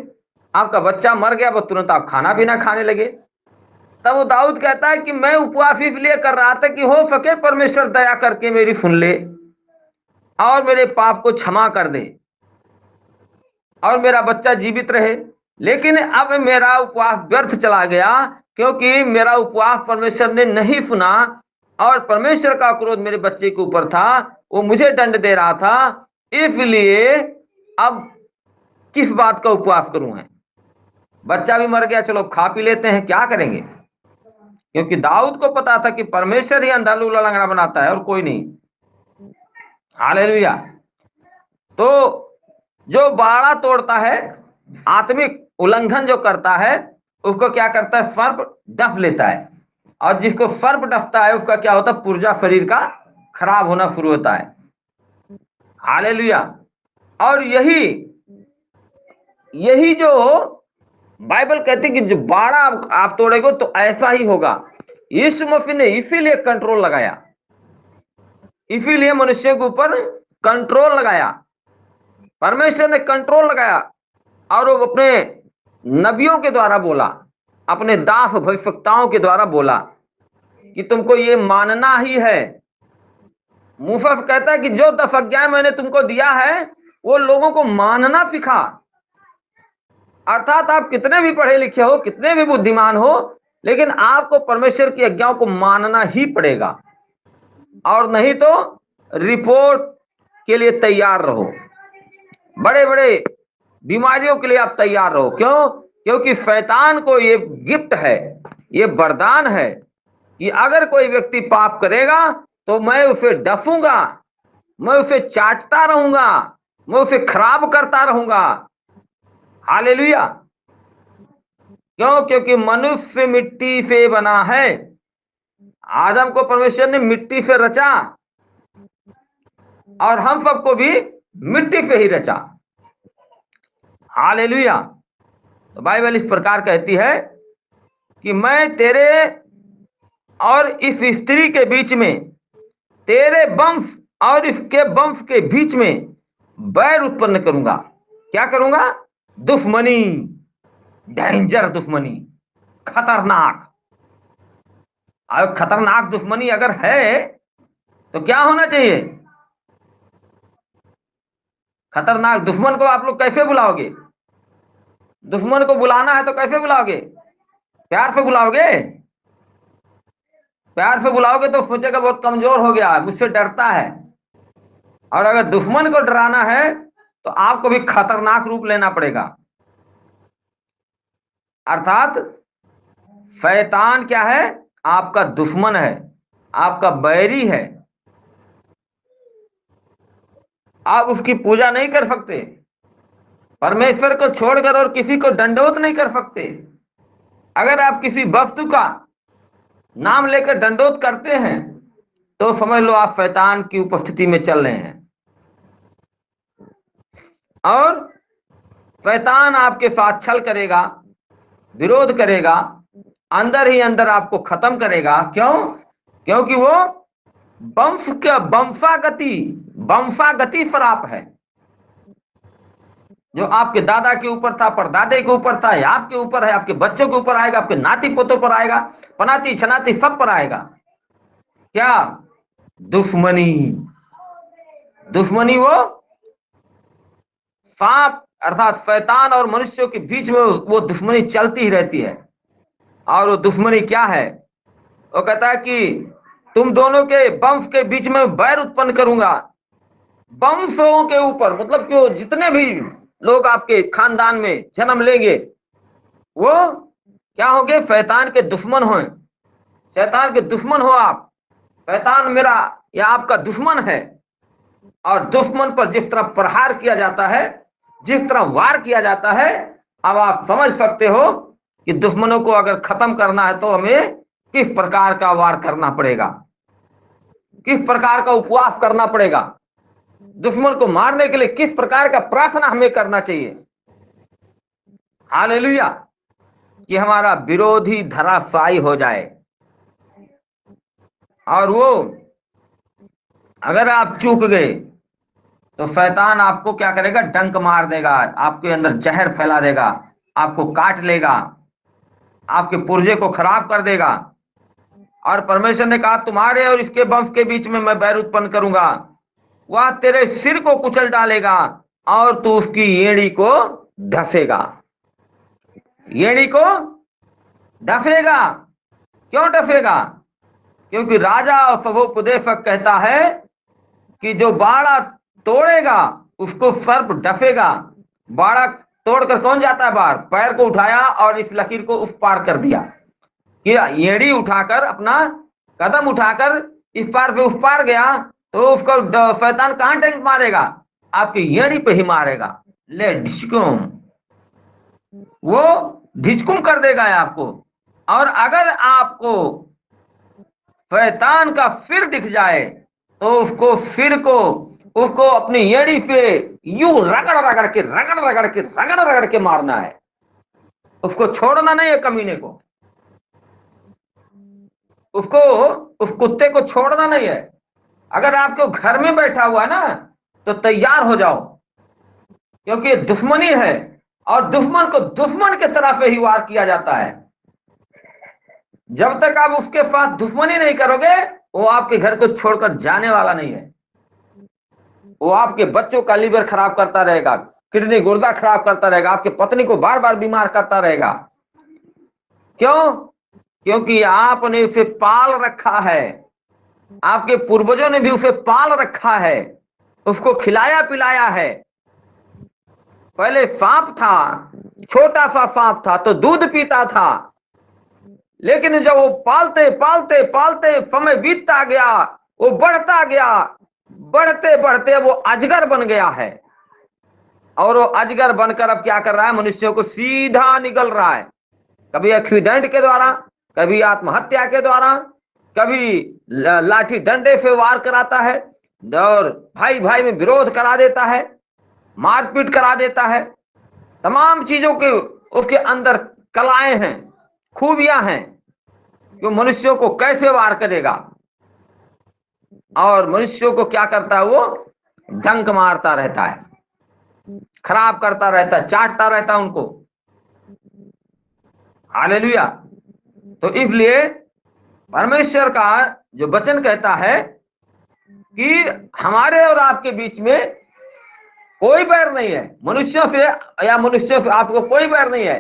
आपका बच्चा मर गया, बस तुरंत आप खाना पीना खाने लगे। तब वो दाऊद कहता है कि मैं उपवास इसलिए कर रहा था कि हो सके परमेश्वर दया करके मेरी सुन ले और मेरे पाप को क्षमा कर दे और मेरा बच्चा जीवित रहे। लेकिन अब मेरा उपवास व्यर्थ चला गया, क्योंकि मेरा उपवास परमेश्वर ने नहीं सुना और परमेश्वर का क्रोध मेरे बच्चे के ऊपर था, वो मुझे दंड दे रहा था। इसलिए अब किस बात का उपवास करूं? है बच्चा भी मर गया, चलो खा पी लेते हैं, क्या करेंगे? क्योंकि दाऊद को पता था कि परमेश्वर ही अंधा, लूला, लंगड़ा बनाता है और कोई नहीं। हालेलुया। तो जो बाड़ा तोड़ता है, आत्मिक उल्लंघन जो करता है, उसको क्या करता है, सर्प डस लेता है। और जिसको सर्प डसता है उसका क्या होता है, पुर्जा शरीर का खराब होना शुरू होता है। हालेलुया। और यही जो बाइबल कहती है कि जो बाड़ा आप तोड़ेगो तो ऐसा ही होगा। यीशु मसीह ने इसीलिए कंट्रोल लगाया, इसीलिए मनुष्य के ऊपर कंट्रोल लगाया, परमेश्वर ने कंट्रोल लगाया। और वो अपने नबियों के द्वारा बोला, अपने दास भविष्यवक्ताओं के द्वारा बोला कि तुमको ये मानना ही है। मूसा कहता है कि जो 10 आज्ञाएं मैंने तुमको दिया है वो लोगों को मानना सिखा। अर्थात आप कितने भी पढ़े लिखे हो, कितने भी बुद्धिमान हो, लेकिन आपको परमेश्वर की आज्ञाओं को मानना ही पड़ेगा, और नहीं तो रिपोर्ट के लिए तैयार रहो। बड़े बड़े बीमारियों के लिए आप तैयार रहो। क्यों? क्योंकि शैतान को ये गिफ्ट है, ये वरदान है कि अगर कोई व्यक्ति पाप करेगा तो मैं उसे डसूंगा, मैं उसे चाटता रहूंगा, मैं उसे खराब करता रहूंगा। हालेलुया। क्यों? क्योंकि मनुष्य मिट्टी से बना है। आदम को परमेश्वर ने मिट्टी से रचा और हम सबको भी मिट्टी से ही रचा। हालेलुया। तो बाइबल इस प्रकार कहती है कि मैं तेरे और इस स्त्री के बीच में, तेरे वंश और इसके वंश के बीच में बैर उत्पन्न करूंगा। क्या करूंगा? दुश्मनी, डेंजर दुश्मनी, खतरनाक। और खतरनाक दुश्मनी अगर है तो क्या होना चाहिए? खतरनाक दुश्मन को आप लोग कैसे बुलाओगे? दुश्मन को बुलाना है तो कैसे बुलाओगे? प्यार से बुलाओगे? प्यार से बुलाओगे तो सोचेगा बहुत कमजोर हो गया, मुझसे डरता है। और अगर दुश्मन को डराना है तो आपको भी खतरनाक रूप लेना पड़ेगा। अर्थात शैतान क्या है? आपका दुश्मन है, आपका बैरी है। आप उसकी पूजा नहीं कर सकते, परमेश्वर को छोड़कर और किसी को दंडवत नहीं कर सकते। अगर आप किसी वस्तु का नाम लेकर दंडोत करते हैं तो समझ लो आप शैतान की उपस्थिति में चल रहे हैं, और शैतान आपके साथ छल करेगा, विरोध करेगा, अंदर ही अंदर आपको खत्म करेगा। क्यों? क्योंकि वो वंशागति श्राप है। जो आपके दादा के ऊपर था, परदादे के ऊपर था, या आपके ऊपर है, आपके बच्चों के ऊपर आएगा, आपके नाती पोतों पर आएगा, पनाती छनाती सब पर आएगा। क्या? दुश्मनी। दुश्मनी वो सांप अर्थात शैतान और मनुष्यों के बीच में वो दुश्मनी चलती ही रहती है। और वो दुश्मनी क्या है? वो कहता है कि तुम दोनों के वंश के बीच में बैर उत्पन्न करूंगा। वंशों के ऊपर मतलब कि वो जितने भी लोग आपके खानदान में जन्म लेंगे वो क्या होंगे? शैतान के दुश्मन हो। शैतान के दुश्मन हो आप। शैतान मेरा या आपका दुश्मन है। और दुश्मन पर जिस तरह प्रहार किया जाता है, जिस तरह वार किया जाता है, अब आप समझ सकते हो कि दुश्मनों को अगर खत्म करना है तो हमें किस प्रकार का वार करना पड़ेगा, किस प्रकार का उपवास करना पड़ेगा, दुश्मन को मारने के लिए किस प्रकार का प्रार्थना हमें करना चाहिए। हालेलुया। कि हमारा विरोधी धराशायी हो जाए। और वो अगर आप चूक गए तो शैतान आपको क्या करेगा? डंक मार देगा, आपके अंदर जहर फैला देगा, आपको काट लेगा, आपके पुर्जे को खराब कर देगा। और परमेश्वर ने कहा तुम्हारे और इसके वंश के बीच में मैं बैर उत्पन्न करूंगा। वह तेरे सिर को कुचल डालेगा और तू उसकी एड़ी को ढसेगा। एड़ी को ढसेगा। क्यों ढसेगा? क्योंकि राजा और सभोपदेशक कहता है कि जो बाड़ा तोड़ेगा उसको सर्प ढसेगा। बाड़ा तोड़कर कौन जाता है बाहर? पैर को उठाया और इस लकीर को उस पार कर दिया। कि एड़ी उठाकर, अपना कदम उठाकर इस पार से उस पार गया तो उसको शैतान कहां डंक मारेगा? आपकी एड़ी पे ही मारेगा। ले ढिचकुम, वो ढिचकुम कर देगा आपको। और अगर आपको शैतान का सिर दिख जाए तो उसको सिर को उसको अपनी एड़ी से यूं रगड़ के मारना है। उसको छोड़ना नहीं है कमीने को। उसको, उस कुत्ते को छोड़ना नहीं है। अगर आपको घर में बैठा हुआ है ना तो तैयार हो जाओ, क्योंकि दुश्मनी है और दुश्मन को दुश्मन के तरफ से ही वार किया जाता है। जब तक आप उसके साथ दुश्मनी नहीं करोगे वो आपके घर को छोड़कर जाने वाला नहीं है। वो आपके बच्चों का लीवर खराब करता रहेगा, किडनी गुर्दा खराब करता रहेगा, आपकी पत्नी को बार बार बीमार करता रहेगा। क्यों? क्योंकि आपने उसे पाल रखा है, आपके पूर्वजों ने भी उसे पाल रखा है, उसको खिलाया पिलाया है। पहले सांप था, छोटा सा सांप था तो दूध पीता था, लेकिन जब वो पालते पालते पालते समय बीतता गया, वो बढ़ता गया, बढ़ते बढ़ते वो अजगर बन गया है। और वो अजगर बनकर अब क्या कर रहा है? मनुष्यों को सीधा निगल रहा है। कभी एक्सीडेंट के द्वारा, कभी आत्महत्या के द्वारा, कभी लाठी डंडे से वार कराता है, और भाई भाई में विरोध करा देता है, मारपीट करा देता है। तमाम चीजों के उसके अंदर कलाएं हैं, खूबियां हैं, जो मनुष्यों को कैसे वार करेगा। और मनुष्यों को क्या करता है? वो डंक मारता रहता है, खराब करता रहता है, चाटता रहता है उनको। हालेलुया। तो इसलिए परमेश्वर का जो वचन कहता है कि हमारे और आपके बीच में कोई बैर नहीं है, मनुष्यों से या मनुष्यों से आपको कोई बैर नहीं है।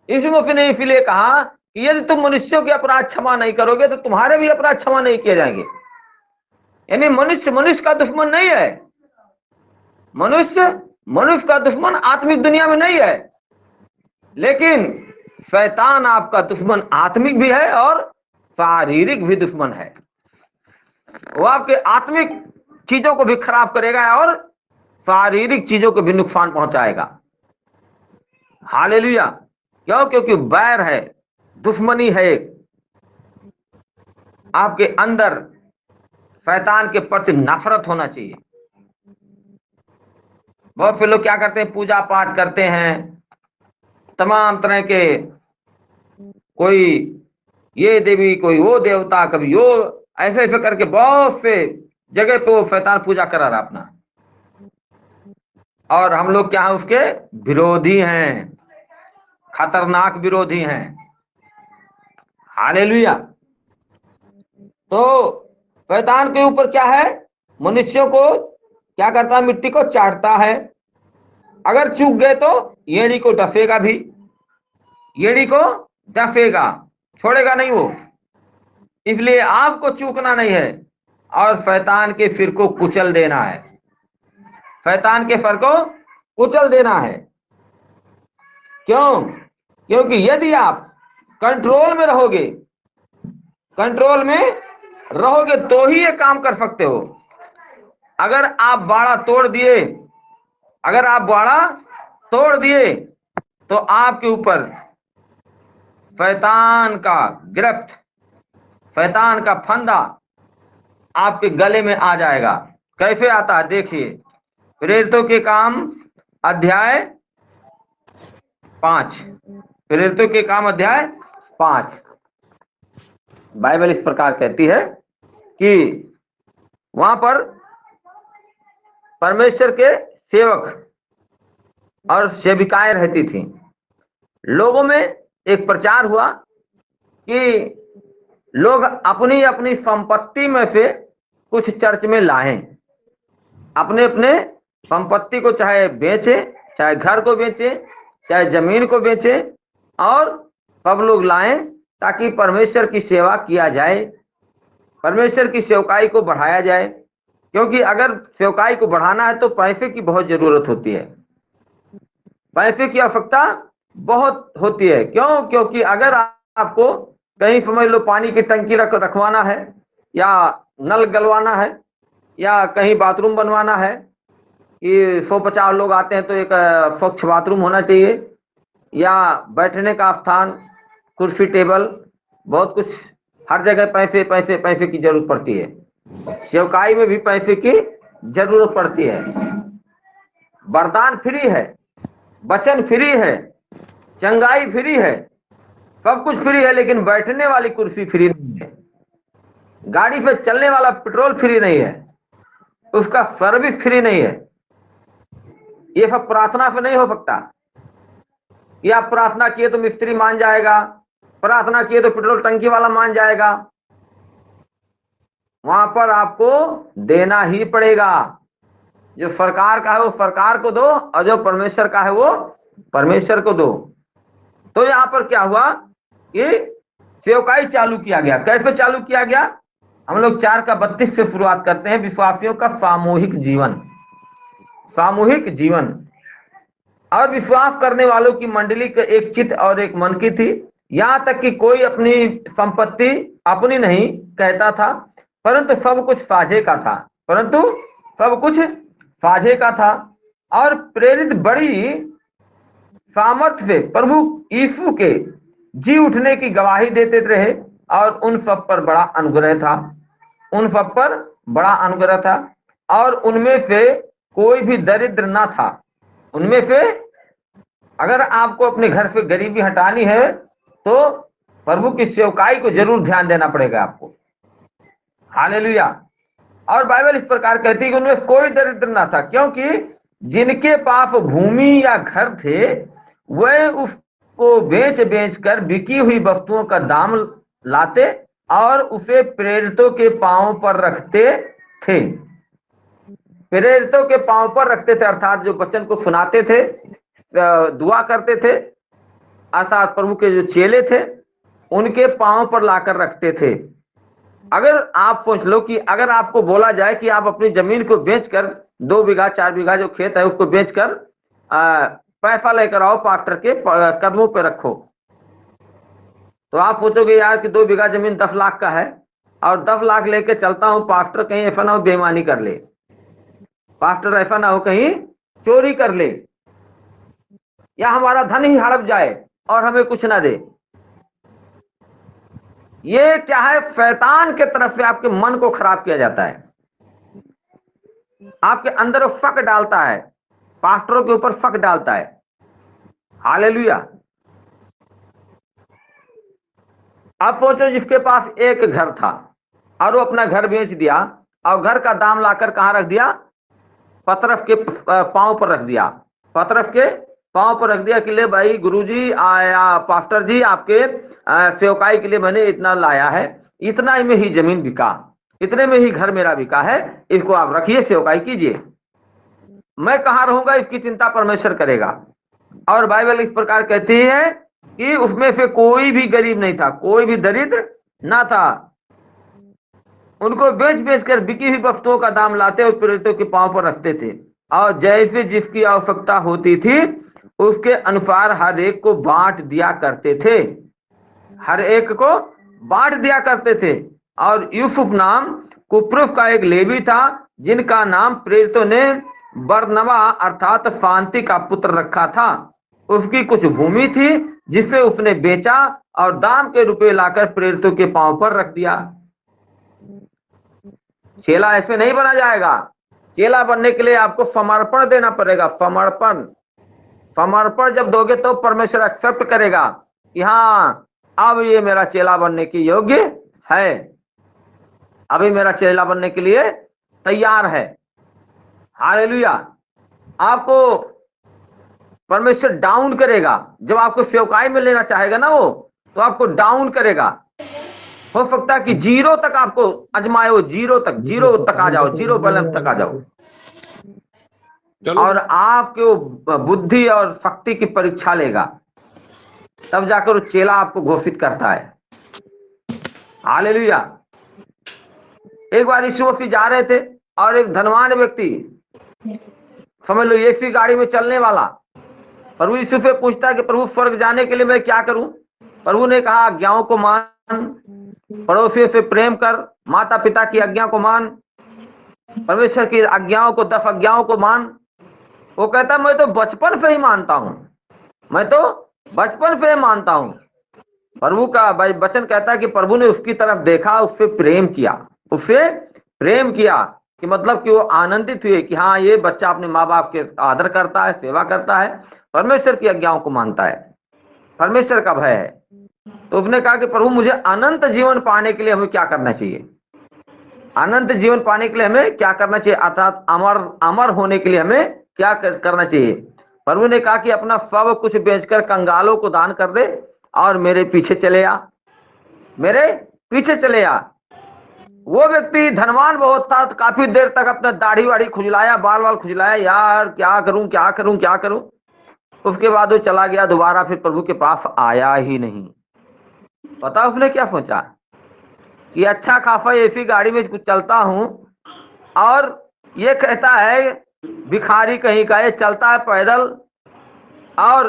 यीशु मसीह ने इसलिए कहा कि यदि तुम मनुष्यों के अपराध क्षमा नहीं करोगे तो तुम्हारे भी अपराध क्षमा नहीं किए जाएंगे। यानी मनुष्य का दुश्मन नहीं है, मनुष्य का दुश्मन आत्मिक दुनिया में नहीं है, लेकिन शैतान आपका दुश्मन आत्मिक भी है और शारीरिक भी दुश्मन है। वो आपके आत्मिक चीजों को भी खराब करेगा और शारीरिक चीजों को भी नुकसान पहुंचाएगा। हालेलुया। क्यों? क्योंकि बैर है, दुश्मनी है आपके अंदर। शैतान के प्रति नफरत होना चाहिए। बहुत से लोग क्या करते हैं, पूजा पाठ करते हैं, तमाम तरह के, कोई ये देवी, कोई वो देवता, कभी वो, ऐसे ऐसे करके बहुत से जगह पे वो शैतान पूजा करा रहा अपना, और हम लोग क्या है, उसके विरोधी हैं, खतरनाक विरोधी हैं। हालेलुया। तो शैतान के ऊपर क्या है, मनुष्यों को क्या करता है, मिट्टी को चाटता है। अगर चूक गए तो एड़ी को डसेगा भी, एड़ी को डसेगा, छोड़ेगा नहीं वो। इसलिए आपको चूकना नहीं है और शैतान के सिर को कुचल देना है, शैतान के सर को कुचल देना है। क्यों? क्योंकि यदि आप कंट्रोल में रहोगे, कंट्रोल में रहोगे तो ही ये काम कर सकते हो। अगर आप बाड़ा तोड़ दिए, अगर आप बाड़ा तोड़ दिए तो आपके ऊपर शैतान का गिरफ्त, शैतान का फंदा आपके गले में आ जाएगा। कैसे आता है देखिए, प्रेरितों के काम अध्याय 5, प्रेरितों के काम अध्याय 5, बाइबल इस प्रकार कहती है कि वहां पर परमेश्वर के सेवक और सेविकाएं रहती थी। लोगों में एक प्रचार हुआ कि लोग अपनी अपनी संपत्ति में से कुछ चर्च में लाएं, अपने अपने संपत्ति को चाहे बेचे, चाहे घर को बेचे, चाहे जमीन को बेचे, और सब लोग लाएं ताकि परमेश्वर की सेवा किया जाए, परमेश्वर की सेवकाई को बढ़ाया जाए। क्योंकि अगर सेवकाई को बढ़ाना है तो पैसे की बहुत जरूरत होती है, पैसे की आवश्यकता बहुत होती है। क्यों? क्योंकि अगर आपको कहीं समझ लो पानी की टंकी रखवाना है, या नल गलवाना है, या कहीं बाथरूम बनवाना है, ये 150 लोग आते हैं तो एक स्वच्छ बाथरूम होना चाहिए, या बैठने का स्थान, कुर्सी टेबल, बहुत कुछ, हर जगह पैसे पैसे पैसे की जरूरत पड़ती है। सेवकाई में भी पैसे की जरूरत पड़ती है। वरदान फ्री है, वचन फ्री है, चंगाई फ्री है, सब कुछ फ्री है, लेकिन बैठने वाली कुर्सी फ्री नहीं है, गाड़ी पे चलने वाला पेट्रोल फ्री नहीं है, उसका सर्विस फ्री नहीं है। ये सब प्रार्थना से नहीं हो सकता। या आप प्रार्थना किए तो मिस्त्री मान जाएगा, प्रार्थना किए तो पेट्रोल टंकी वाला मान जाएगा। वहां पर आपको देना ही पड़ेगा। जो सरकार का है वो सरकार को दो, और जो परमेश्वर का है वो परमेश्वर को दो। तो यहाँ पर क्या हुआ कि सेवकाई चालू किया गया। कैसे चालू किया गया? हम लोग 4:32 से शुरुआत करते हैं। विश्वासियों का सामूहिक जीवन, सामूहिक जीवन। और विश्वास करने वालों की मंडली का एक चित्त और एक मन की थी। यहाँ तक कि कोई अपनी संपत्ति अपनी नहीं कहता था, परंतु सब कुछ साझे का था, परंतु सब कुछ साझे का था। और प्रेरित बड़ी सामर्थ्य से प्रभु यीशु के जी उठने की गवाही देते रहे, और उन सब पर बड़ा अनुग्रह था, उन सब पर बड़ा अनुग्रह था। और उनमें से कोई भी दरिद्र ना था। उनमें से अगर आपको अपने घर से गरीबी हटानी है तो प्रभु की सेवकाई को जरूर ध्यान देना पड़ेगा आपको। हालेलुया। और बाइबल इस प्रकार कहती है कि उनमें कोई दरिद्र ना था, क्योंकि जिनके पास भूमि या घर थे वह उसको बेच बेच कर बिकी हुई वस्तुओं का दाम लाते और उसे प्रेरितों के पांव पर रखते थे। प्रेरितों के पांव पर रखते थे अर्थात जो वचन को सुनाते थे, दुआ करते थे, अर्थात प्रभु के जो चेले थे उनके पांव पर लाकर रखते थे। अगर आप सोच लो कि अगर आपको बोला जाए कि आप अपनी जमीन को बेचकर 2 बीघा 4 बीघा जो खेत है उसको बेचकर पैसा लेकर आओ, पास्टर के कदमों पे रखो, तो आप सोचोगे यार कि 2 बीघा जमीन 10 लाख का है और 10 लाख लेके चलता हूं, पास्टर कहीं ऐसा ना हो बेईमानी कर ले, पास्टर ऐसा ना हो कहीं चोरी कर ले, या हमारा धन ही हड़प जाए और हमें कुछ ना दे। ये क्या है, शैतान के तरफ से आपके मन को खराब किया जाता है, आपके अंदर फक डालता है, पास्टरों के ऊपर फक डालता है। हालेलुया। आप सोचो जिसके पास एक घर था और वो अपना घर बेच दिया और घर का दाम लाकर कहां रख दिया, पतरस के पांव पर रख दिया, पतरस के पांव पर रख दिया कि ले भाई गुरुजी आया, पास्टर जी आपके सेवकाई के लिए मैंने इतना लाया है, इतना में ही जमीन बिका, इतने में ही घर मेरा बिका है, इसको आप रखिए, सेवकाई कीजिए, मैं कहां रहूंगा इसकी चिंता परमेश्वर करेगा। और बाइबल इस प्रकार कहती है कि उसमें से कोई भी गरीब नहीं था, कोई भी दरिद्र ना था, उनको बेच बेच कर बिकी हुई वस्तुओं का दाम लाते और प्रेरितों के पांव पर रखते थे और जैसे जिसकी आवश्यकता होती थी उसके अनुसार हर एक को बांट दिया करते थे, हर एक को बांट दिया करते थे। और यूसुफ नाम कुप्रुस का एक लेवी था जिनका नाम प्रेरितों ने बरनबा अर्थात शांति का पुत्र रखा था। उसकी कुछ भूमि थी जिसे उसने बेचा और दाम के रुपए लाकर प्रेरितों के पांव पर रख दिया। चेला ऐसे नहीं बना जाएगा, चेला बनने के लिए आपको समर्पण देना पड़ेगा। समर्पण, समर्पण जब दोगे तो परमेश्वर एक्सेप्ट करेगा कि हाँ अब ये मेरा चेला बनने के योग्य है, अभी मेरा चेला बनने के लिए तैयार है। हालेलुया। आपको परमेश्वर डाउन करेगा, जब आपको सेवकाई में लेना चाहेगा ना वो, तो आपको डाउन करेगा। हो सकता है कि 0 तक आपको अजमाए, वो 0 तक आ जाओ, 0 बैलेंस तक आ जाओ, और आपके वो बुद्धि और शक्ति की परीक्षा लेगा, तब जाकर वो चेला आपको घोषित करता है। हालेलुया। एक बार यीशु मसीह जा रहे थे और एक धनवान व्यक्ति, समझ लो एसी गाड़ी में चलने वाला, प्रभु यीशु से पूछता है कि प्रभु स्वर्ग जाने के लिए मैं क्या करूं? प्रभु ने कहा आज्ञाओं को मान, पड़ोसियों से प्रेम कर, माता पिता की आज्ञा को मान, परमेश्वर की आज्ञाओं को 10 आज्ञाओं को मान। वो कहता मैं तो बचपन से ही मानता हूं, मैं तो बचपन से ही मानता हूं। प्रभु का वचन कहता है कि प्रभु ने उसकी तरफ देखा, उससे प्रेम किया, उससे प्रेम किया कि मतलब कि वो आनंदित हुए कि हाँ ये बच्चा अपने माँ बाप के आदर करता है, सेवा करता है, परमेश्वर की आज्ञाओं को मानता है, परमेश्वर का भय है। तो उसने कहा कि प्रभु मुझे अनंत जीवन पाने के लिए हमें क्या करना चाहिए? अनंत जीवन पाने के लिए हमें क्या करना चाहिए? अर्थात अमर होने के लिए हमें क्या करना चाहिए? प्रभु ने कहा कि अपना सब कुछ बेचकर कंगालों को दान कर दे और मेरे पीछे चले आ, मेरे पीछे चले आ। वो व्यक्ति धनवान बहुत था, तो काफी देर तक अपना दाढ़ी वाड़ी खुजलाया, बाल वाल खुजलाया, यार क्या करूं क्या करूं क्या करूं। उसके बाद वो चला गया, दोबारा फिर प्रभु के पास आया ही नहीं। पता उसने क्या सोचा कि अच्छा खासा ऐसी गाड़ी में कुछ चलता हूं और ये कहता है भिखारी कहीं का, ये चलता है पैदल और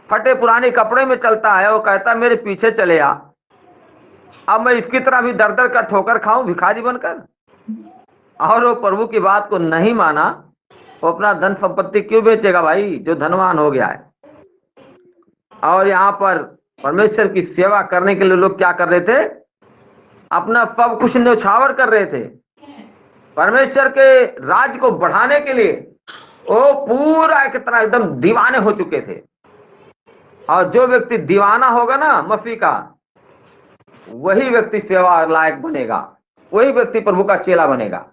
फटे पुराने कपड़े में चलता है, वो कहता है मेरे पीछे चले आ, अब मैं इसकी तरह भी दर दर का ठोकर खाऊं भिखारी बनकर। और वो प्रभु की बात को नहीं माना, वो अपना धन संपत्ति क्यों बेचेगा भाई, जो धनवान हो गया है। और यहाँ पर परमेश्वर की सेवा करने के लिए लोग क्या कर रहे थे? अपना सब कुछ न्यौछावर कर रहे थे। परमेश्वर के राज को बढ़ाने के लिए वो पूरा एक तरह एकदम दीवाने हो चुके थे। और जो व्यक्ति दीवाना होगा ना मसीह का, वही व्यक्ति सेवा लायक बनेगा, वही व्यक्ति प्रभु का चेला बनेगा।